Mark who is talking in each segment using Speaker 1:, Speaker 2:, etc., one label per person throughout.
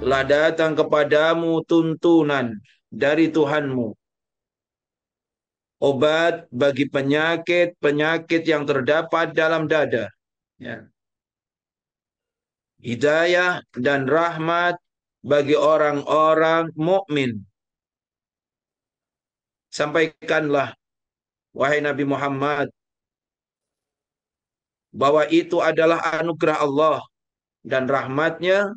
Speaker 1: telah datang kepadamu tuntunan dari Tuhanmu, obat bagi penyakit-penyakit yang terdapat dalam dada, ya. Hidayah dan rahmat bagi orang-orang mukmin. Sampaikanlah, wahai Nabi Muhammad, bahwa itu adalah anugerah Allah dan rahmatnya,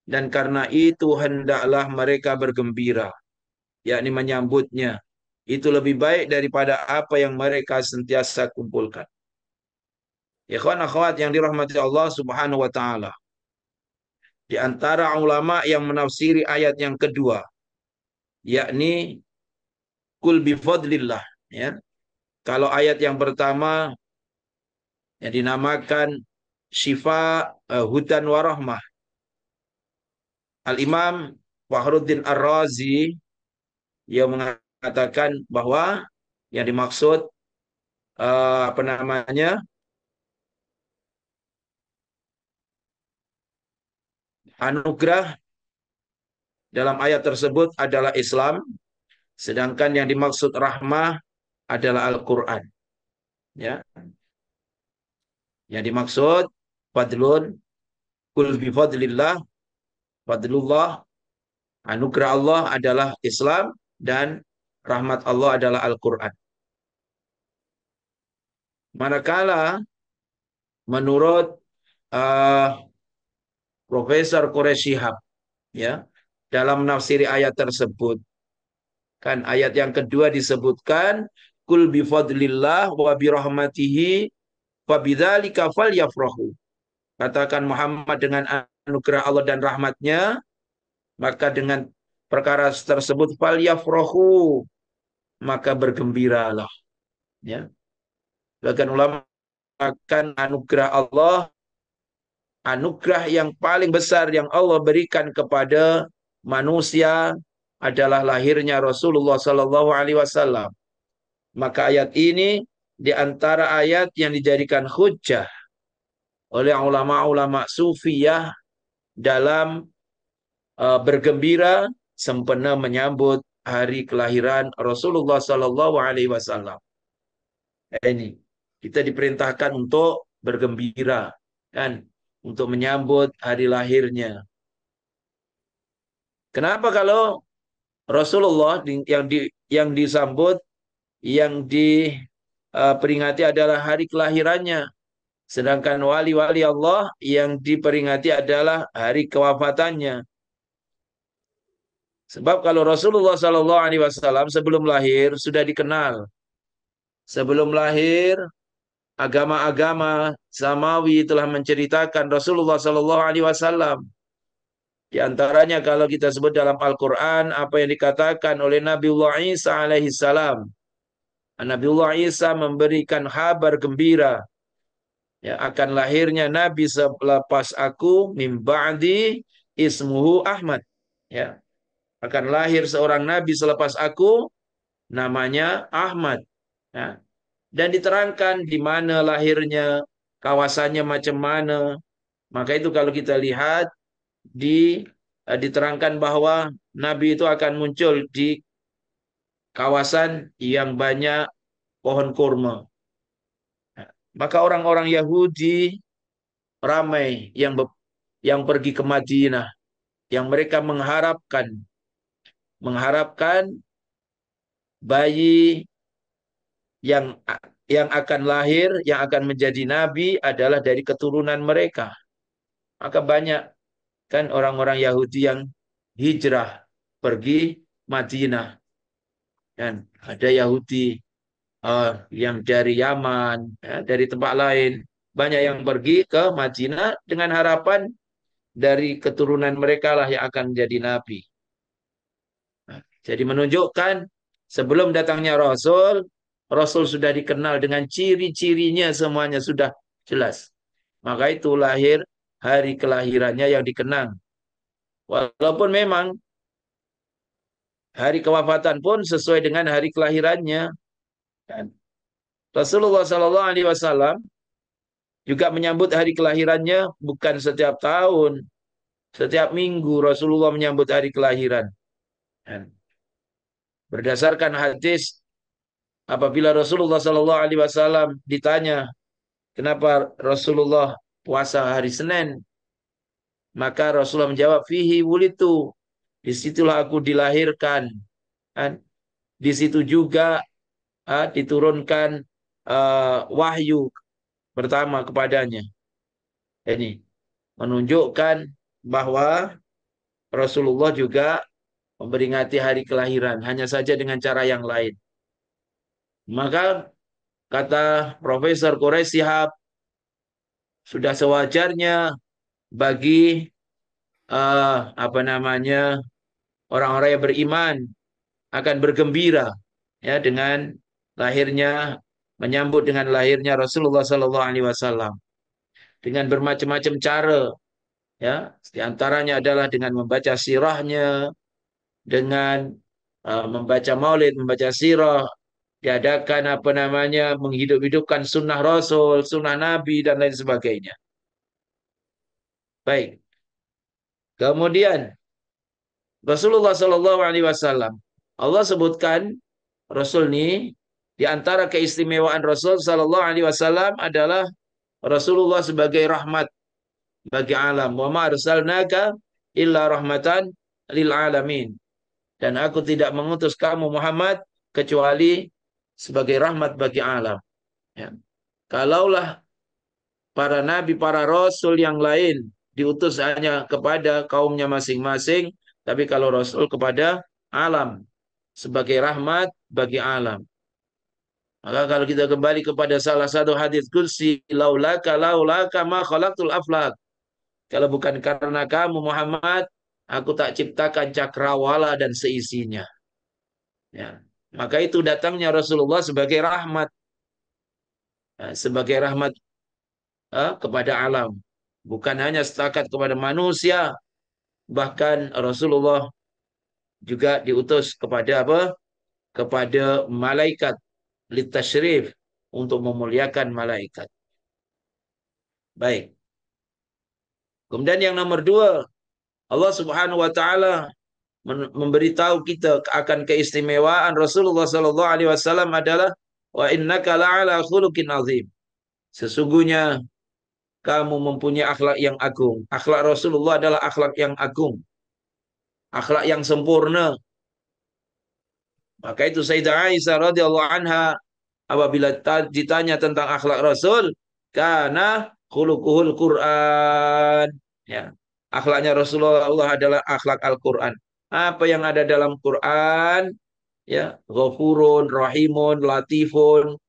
Speaker 1: dan karena itu hendaklah mereka bergembira, yakni menyambutnya. Itu lebih baik daripada apa yang mereka sentiasa kumpulkan. Ikhwan akhwat yang dirahmati Allah Subhanahu wa taala. Di antara ulama yang menafsiri ayat yang kedua, yakni kul bifadlillah, ya. Kalau ayat yang pertama yang dinamakan syifa, hudan warahmah, Al-Imam Fakhruddin Ar-Razi yang mengatakan bahwa yang dimaksud apa namanya, anugerah dalam ayat tersebut adalah Islam, sedangkan yang dimaksud rahmah adalah Al-Quran. Ya, yang dimaksud fadlun, kul bi fadlillah, fadlullah, anugerah Allah adalah Islam, dan rahmat Allah adalah Al-Quran. Manakala menurut uh, Profesor Quraish Shihab, ya, dalam menafsiri ayat tersebut, kan ayat yang kedua disebutkan kul bi fadlillah wa bi rahmatihi fa bidzalika falyafrahu. Katakan Muhammad, dengan anugerah Allah dan rahmatnya, maka dengan perkara tersebut falyafrahu, maka bergembiralah, ya. Bahkan ulama akan anugerah Allah, anugerah yang paling besar yang Allah berikan kepada manusia adalah lahirnya Rasulullah Sallallahu Alaihi Wasallam. Maka ayat ini di antara ayat yang dijadikan hujjah oleh ulama-ulama sufiyah dalam bergembira sempena menyambut hari kelahiran Rasulullah Sallallahu Alaihi Wasallam. Ini kita diperintahkan untuk bergembira, kan, untuk menyambut hari lahirnya. Kenapa kalau Rasulullah yang disambut, yang diperingati adalah hari kelahirannya, sedangkan wali-wali Allah yang diperingati adalah hari kewafatannya? Sebab kalau Rasulullah Sallallahu Alaihi Wasallam sebelum lahir sudah dikenal. Sebelum lahir, agama-agama samawi telah menceritakan Rasulullah Sallallahu Alaihi Wasallam. Di antaranya kalau kita sebut dalam Al-Quran apa yang dikatakan oleh Nabiullah Isa alaihi salam. Nabiullah Isa memberikan kabar gembira, ya, akan lahirnya Nabi selepas aku, mim ba'di ismuhu Ahmad. Ya, akan lahir seorang Nabi selepas aku, namanya Ahmad. Ya. Dan diterangkan di mana lahirnya, kawasannya macam mana. Maka itu kalau kita lihat diterangkan bahwa Nabi itu akan muncul di kawasan yang banyak pohon kurma. Maka orang-orang Yahudi ramai yang pergi ke Madinah, yang mereka mengharapkan bayi yang yang akan lahir, yang akan menjadi nabi adalah dari keturunan mereka. Maka banyak kan orang-orang Yahudi yang hijrah pergi Madinah. Dan ada Yahudi yang dari Yaman, ya, dari tempat lain. Banyak yang pergi ke Madinah dengan harapan dari keturunan mereka lah yang akan menjadi nabi. Nah, jadi menunjukkan sebelum datangnya Rasul, Rasul sudah dikenal dengan ciri-cirinya, semuanya sudah jelas. Maka itu lahir hari kelahirannya yang dikenang. Walaupun memang hari kewafatan pun sesuai dengan hari kelahirannya. Kan? Rasulullah Sallallahu Alaihi Wasallam juga menyambut hari kelahirannya bukan setiap tahun, Setiap minggu Rasulullah menyambut hari kelahiran. Dan berdasarkan hadis, apabila Rasulullah Shallallahu Alaihi Wasallam ditanya kenapa Rasulullah puasa hari Senin, maka Rasulullah menjawab, fihi wulitu, disitulah aku dilahirkan. Kan? Di situ juga diturunkan wahyu pertama kepadanya. Ini menunjukkan bahwa Rasulullah juga memperingati hari kelahiran, hanya saja dengan cara yang lain. Maka kata Profesor Quraisy Shihab, sudah sewajarnya bagi apa namanya orang-orang yang beriman akan bergembira ya dengan lahirnya, menyambut dengan lahirnya Rasulullah Sallallahu Alaihi Wasallam dengan bermacam-macam cara, ya, di antaranya adalah dengan membaca sirahnya, dengan membaca maulid, membaca sirah, diadakan apa namanya menghidup-hidupkan sunnah Rasul, sunnah Nabi dan lain sebagainya. Baik. Kemudian Rasulullah Shallallahu Alaihi Wasallam, Allah sebutkan Rasul ini di antara keistimewaan Rasul Shallallahu Alaihi Wasallam adalah Rasulullah sebagai rahmat bagi alam. Wa ma arsalnaka illa rahmatan lil alamin. Dan aku tidak mengutus kamu Muhammad kecuali sebagai rahmat bagi alam. Ya. Kalaulah para nabi, para rasul yang lain diutus hanya kepada kaumnya masing-masing, tapi kalau rasul kepada alam sebagai rahmat bagi alam. Maka kalau kita kembali kepada salah satu hadis qudsi, laulaka ma khalaqtul aflak. Kalau bukan karena kamu Muhammad, aku tak ciptakan cakrawala dan seisinya. Ya. Maka itu datangnya Rasulullah sebagai rahmat, sebagai rahmat kepada alam. Bukan hanya setakat kepada manusia, bahkan Rasulullah juga diutus kepada apa? Kepada malaikat, litasyrif, untuk memuliakan malaikat. Baik. Kemudian yang nomor dua, Allah Subhanahu wa taala memberitahu kita akan keistimewaan Rasulullah sallallahu alaihi wasallam adalah wa innaka la'ala khuluqin azim. Sesungguhnya kamu mempunyai akhlak yang agung. Akhlak Rasulullah adalah akhlak yang agung, akhlak yang sempurna. Maka itu Sayyidah Aisyah radhiyallahu anha apabila ditanya tentang akhlak Rasul, karena khuluquhul Quran. Ya. Akhlaknya Rasulullah adalah akhlak Al-Quran. Apa yang ada dalam Quran, ya, Ghafurun, Rahimun, Latifun,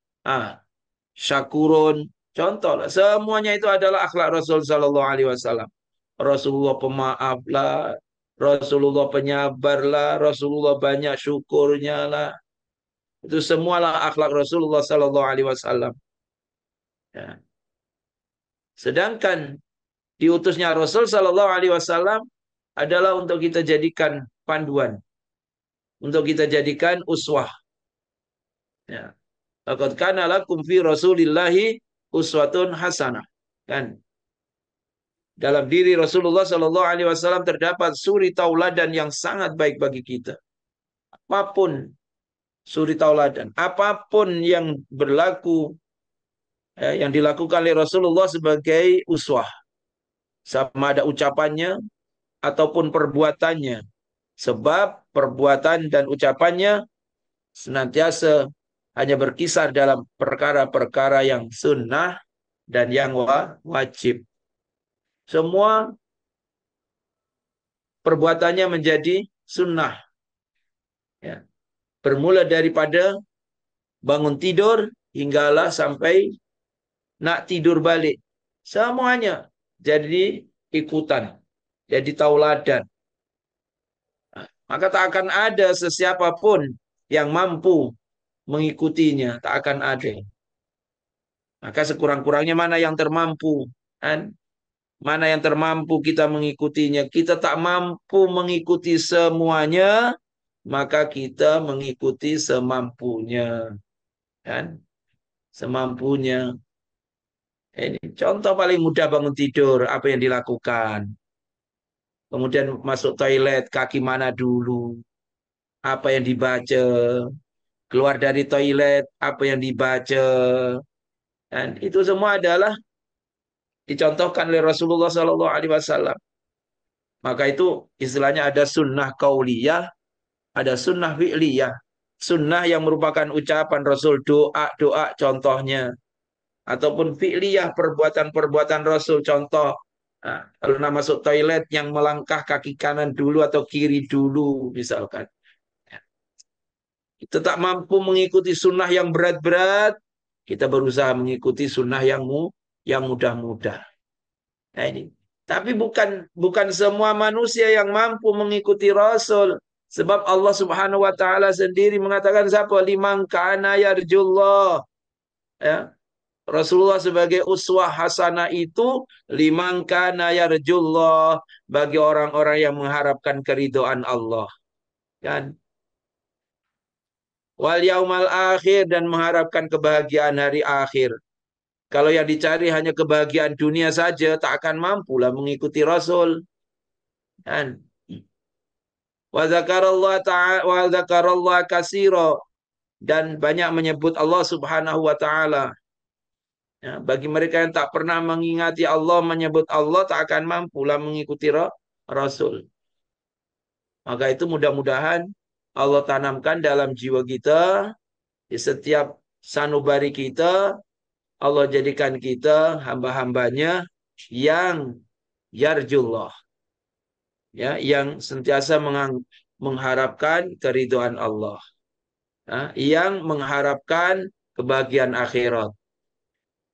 Speaker 1: Syakurun, contoh lah. Semuanya itu adalah akhlak Rasul Sallallahu Alaihi Wasallam. Rasulullah pemaaf lah, Rasulullah penyabar lah, Rasulullah banyak syukurnya lah. Itu semualah akhlak Rasulullah Sallallahu Alaihi Wasallam. Ya. Sedangkan diutusnya Rasul Sallallahu Alaihi Wasallam adalah untuk kita jadikan panduan, untuk kita jadikan uswah. Ya. Laqad kana lakum fi Rasulillahi uswatun hasanah. Kan? Dalam diri Rasulullah Sallallahu Alaihi Wasallam terdapat suri tauladan yang sangat baik bagi kita. Apapun suri tauladan, apapun yang berlaku, yang dilakukan oleh Rasulullah sebagai uswah, sama ada ucapannya ataupun perbuatannya. Sebab perbuatan dan ucapannya senantiasa hanya berkisar dalam perkara-perkara yang sunnah dan yang wajib. Semua perbuatannya menjadi sunnah. Ya. Bermula daripada bangun tidur hinggalah sampai nak tidur balik. Semuanya jadi ikutan, jadi tauladan. Maka tak akan ada sesiapapun yang mampu mengikutinya, tak akan ada. Maka sekurang-kurangnya mana yang termampu, kan? Mana yang termampu kita mengikutinya. Kita tak mampu mengikuti semuanya, maka kita mengikuti semampunya, kan? Semampunya. Ini contoh paling mudah bangun tidur, apa yang dilakukan? kemudian masuk toilet, kaki mana dulu, apa yang dibaca, keluar dari toilet, apa yang dibaca, dan itu semua adalah dicontohkan oleh Rasulullah Sallallahu Alaihi Wasallam. Maka itu istilahnya ada sunnah kauliyah, ada sunnah fi'liyah. Sunnah yang merupakan ucapan Rasul, doa-doa contohnya. Ataupun fi'liyah, perbuatan-perbuatan Rasul, contoh. Nah, kalau masuk toilet yang melangkah kaki kanan dulu atau kiri dulu, misalkan. Kita tak mampu mengikuti sunnah yang berat-berat, kita berusaha mengikuti sunnah yang mudah-mudah. Nah ini. Tapi bukan semua manusia yang mampu mengikuti Rasul. Sebab Allah Subhanahu wa taala sendiri mengatakan siapa liman kana yarjullah. Ya. Rasulullah sebagai uswah hasanah itu liman kana yarjullah bagi orang-orang yang mengharapkan keridhaan Allah. Kan? Wal yaumal akhir dan mengharapkan kebahagiaan hari akhir. Kalau yang dicari hanya kebahagiaan dunia saja, tak akan mampu lah mengikuti Rasul. Dan wa zakarallah ta'ala wa zakarallah katsira dan banyak menyebut Allah Subhanahu wa taala. Ya, bagi mereka yang tak pernah mengingati Allah, menyebut Allah, tak akan mampu lah mengikuti Rasul. Maka itu mudah-mudahan Allah tanamkan dalam jiwa kita, di setiap sanubari kita, Allah jadikan kita hamba-hambanya yang yarjullah, ya, yang sentiasa mengharapkan keridhaan Allah, ya, yang mengharapkan kebahagiaan akhirat.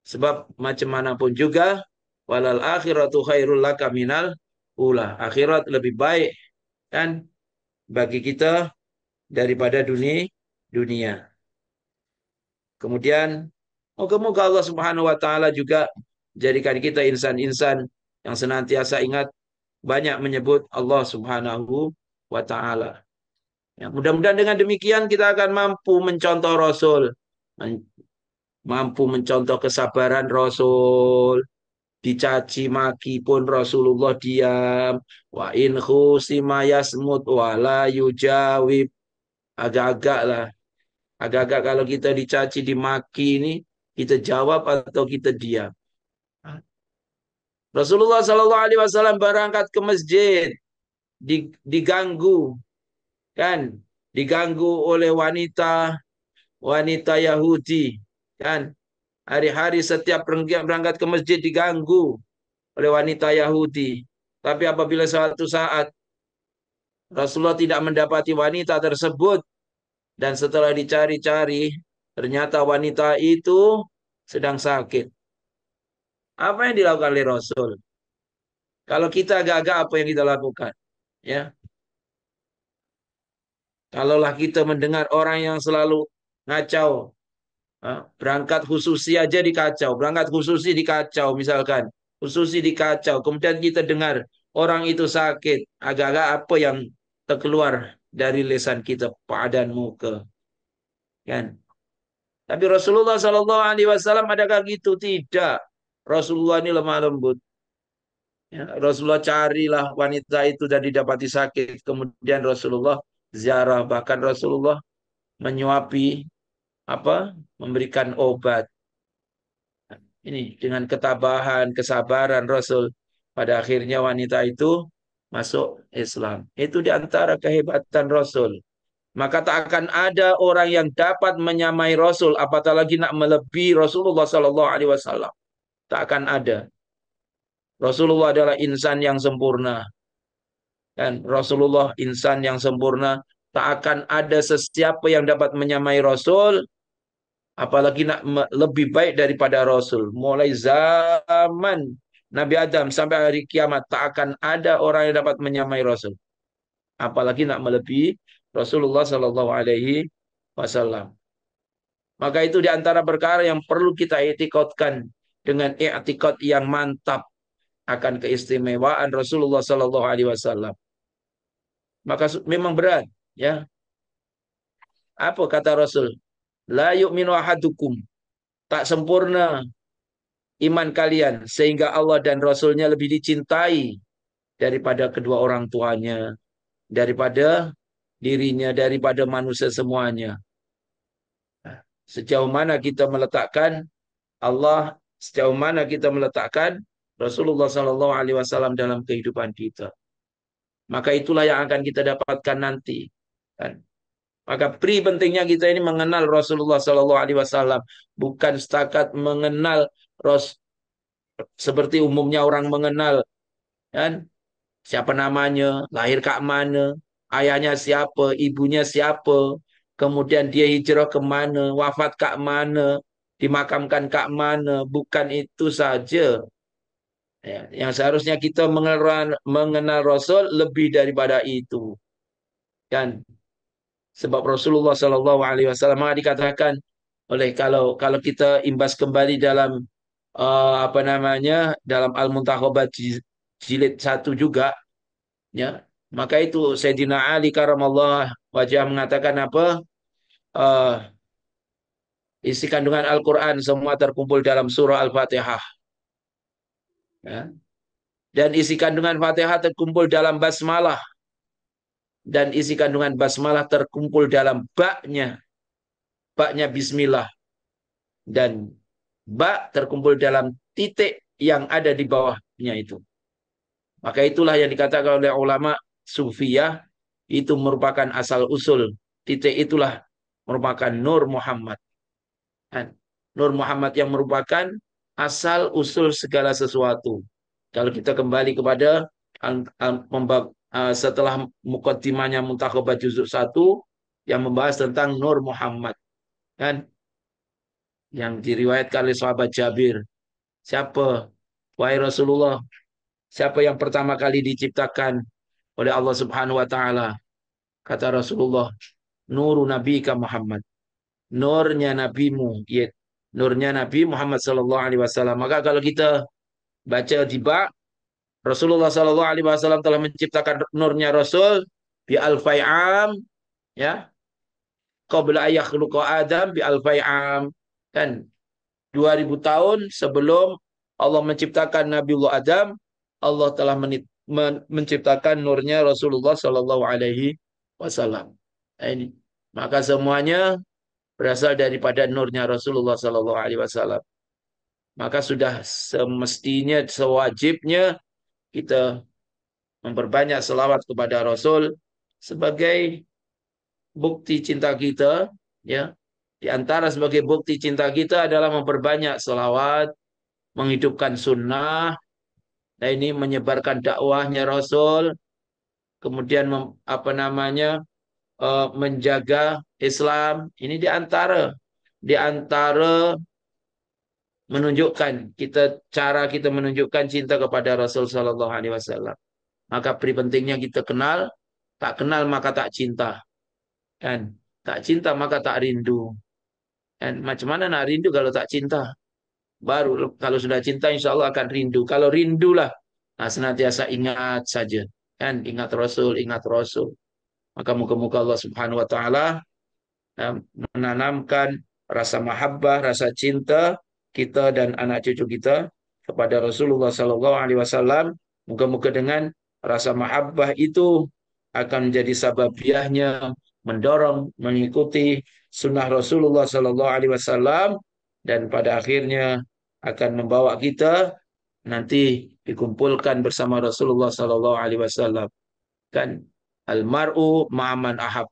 Speaker 1: Sebab macam manapun juga, walal akhiratu khairul laka minal ula. Akhirat lebih baik kan bagi kita daripada dunia. Kemudian moga-moga Allah Subhanahu wa taala juga jadikan kita insan-insan yang senantiasa ingat banyak menyebut Allah Subhanahu wa taala. Ya, mudah-mudahan dengan demikian kita akan mampu mencontoh Rasul, mampu mencontoh kesabaran Rasul, dicaci maki pun Rasulullah diam, wa in khusima yasmut wa la yujawib. Agak-agak lah, agak-agak kalau kita dicaci dimaki ini kita jawab atau kita diam. Rasulullah Shallallahu Alaihi Wasallam berangkat ke masjid, diganggu, kan? Diganggu oleh wanita Yahudi, kan? Hari-hari setiap berangkat ke masjid diganggu oleh wanita Yahudi. Tapi apabila suatu saat Rasulullah tidak mendapati wanita tersebut dan setelah dicari-cari ternyata wanita itu sedang sakit. Apa yang dilakukan oleh Rasul? Kalau kita agak-agak apa yang kita lakukan? Ya, kalaulah kita mendengar orang yang selalu ngacau, berangkat khususi aja dikacau, berangkat khususi dikacau misalkan, khususi dikacau, kemudian kita dengar orang itu sakit, agak-agak apa yang terkeluar dari lisan kita padan muka, kan? Tapi Rasulullah Shallallahu Alaihi Wasallam adakah gitu? Tidak. Rasulullah ini lemah lembut. Ya, Rasulullah carilah wanita itu dan didapati sakit. Kemudian Rasulullah ziarah, bahkan Rasulullah menyuapi memberikan obat. Ini dengan ketabahan, kesabaran Rasul. Pada akhirnya wanita itu masuk Islam. Itu diantara kehebatan Rasul. Maka tak akan ada orang yang dapat menyamai Rasul, apatah lagi nak melebihi Rasulullah Sallallahu Alaihi Wasallam. Tak akan ada. Rasulullah adalah insan yang sempurna. Dan Rasulullah insan yang sempurna. Tak akan ada sesiapa yang dapat menyamai Rasul, apalagi nak lebih baik daripada Rasul. Mulai zaman Nabi Adam sampai hari kiamat, tak akan ada orang yang dapat menyamai Rasul. Apalagi nak melebihi Rasulullah Sallallahu Alaihi Wasallam. Maka itu di antara perkara yang perlu kita i'tikadkan dengan i'tikad yang mantap akan keistimewaan Rasulullah Sallallahu Alaihi Wasallam. Maka memang berat, ya. Apa kata Rasul? La yu'minu ahadukum. Tak sempurna iman kalian sehingga Allah dan Rasulnya lebih dicintai daripada kedua orang tuanya, daripada dirinya, daripada manusia semuanya. Sejauh mana kita meletakkan Allah, sejauh mana kita meletakkan Rasulullah Sallallahu Alaihi Wasallam dalam kehidupan kita. Maka itulah yang akan kita dapatkan nanti. Kan? Maka pentingnya kita ini mengenal Rasulullah Sallallahu Alaihi Wasallam, bukan setakat mengenal seperti umumnya orang mengenal, kan? Siapa namanya, lahir kak mana, ayahnya siapa, ibunya siapa, kemudian dia hijrah ke mana, wafat kak mana, dimakamkan kak mana. Bukan itu saja. Ya, yang seharusnya kita mengenal Rasul lebih daripada itu, kan? Sebab Rasulullah Shallallahu Alaihi Wasallam dikatakan oleh kalau kita imbas kembali dalam apa namanya dalam Al-Muntakhabat jilid 1 juga, ya, maka itu Sayyidina Ali karamallah wajah mengatakan apa? Eh, isi kandungan Al-Quran semua terkumpul dalam surah Al-Fatihah, ya. Dan isi kandungan Fatihah terkumpul dalam basmalah, dan isi kandungan basmalah terkumpul dalam baknya Bismillah, dan bak terkumpul dalam titik yang ada di bawahnya itu. Maka itulah yang dikatakan oleh ulama Sufiyah, itu merupakan asal usul. Titik itulah merupakan Nur Muhammad. Nur Muhammad yang merupakan asal usul segala sesuatu. Kalau kita kembali kepada setelah mukaddimahnya Muntakhabat Juzuk 1 yang membahas tentang Nur Muhammad, kan, yang diriwayatkan oleh sahabat Jabir. Siapa, wahai Rasulullah, siapa yang pertama kali diciptakan oleh Allah Subhanahu wa taala? Kata Rasulullah, nuru nabika Muhammad. Nurnya nabimu, ya. Nurnya Nabi Muhammad sallallahu alaihi wasallam. Maka kalau kita baca di bab, Rasulullah sallallahu alaihi wasallam telah menciptakan nurnya Rasul bi alfai'am, ya. Qabla ayakhluqa Adam bi alfai'am. Kan 2000 tahun sebelum Allah menciptakan Nabiullah Adam, Allah telah menciptakan nurnya Rasulullah Sallallahu Alaihi Wasallam. Ini. Maka semuanya berasal daripada nurnya Rasulullah Sallallahu Alaihi Wasallam. Maka sudah semestinya, sewajibnya kita memperbanyak selawat kepada Rasul sebagai bukti cinta kita, ya. Di antara sebagai bukti cinta kita adalah memperbanyak selawat, menghidupkan sunnah, nah ini menyebarkan dakwahnya Rasul, kemudian menjaga Islam. Ini di antara menunjukkan cara kita menunjukkan cinta kepada Rasul Sallallahu Alaihi Wasallam. Maka pentingnya kita kenal, tak kenal maka tak cinta, kan? Tak cinta maka tak rindu. Dan macam mana nak rindu kalau tak cinta? Baru kalau sudah cinta insya Allah akan rindu. Kalau rindulah, nah, senantiasa ingat saja, kan? Ingat Rasul, ingat Rasul. Maka muka-muka Allah Subhanahu Wa Taala menanamkan rasa mahabbah, rasa cinta kita dan anak cucu kita kepada Rasulullah Sallallahu Alaihi Wasallam. Muka-muka dengan rasa mahabbah itu akan menjadi sababiahnya mendorong mengikuti sunnah Rasulullah Sallallahu Alaihi Wasallam, dan pada akhirnya akan membawa kita nanti dikumpulkan bersama Rasulullah Sallallahu Alaihi Wasallam, kan, almaru ma'aman ahab,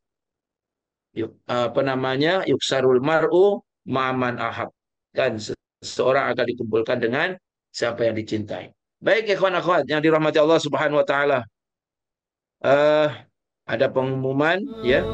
Speaker 1: yuksarul mar'u ma'aman ahab, kan, seseorang akan dikumpulkan dengan siapa yang dicintai. Baik ikhwan akhwat yang dirahmati Allah Subhanahu wa taala, ada pengumuman, ya.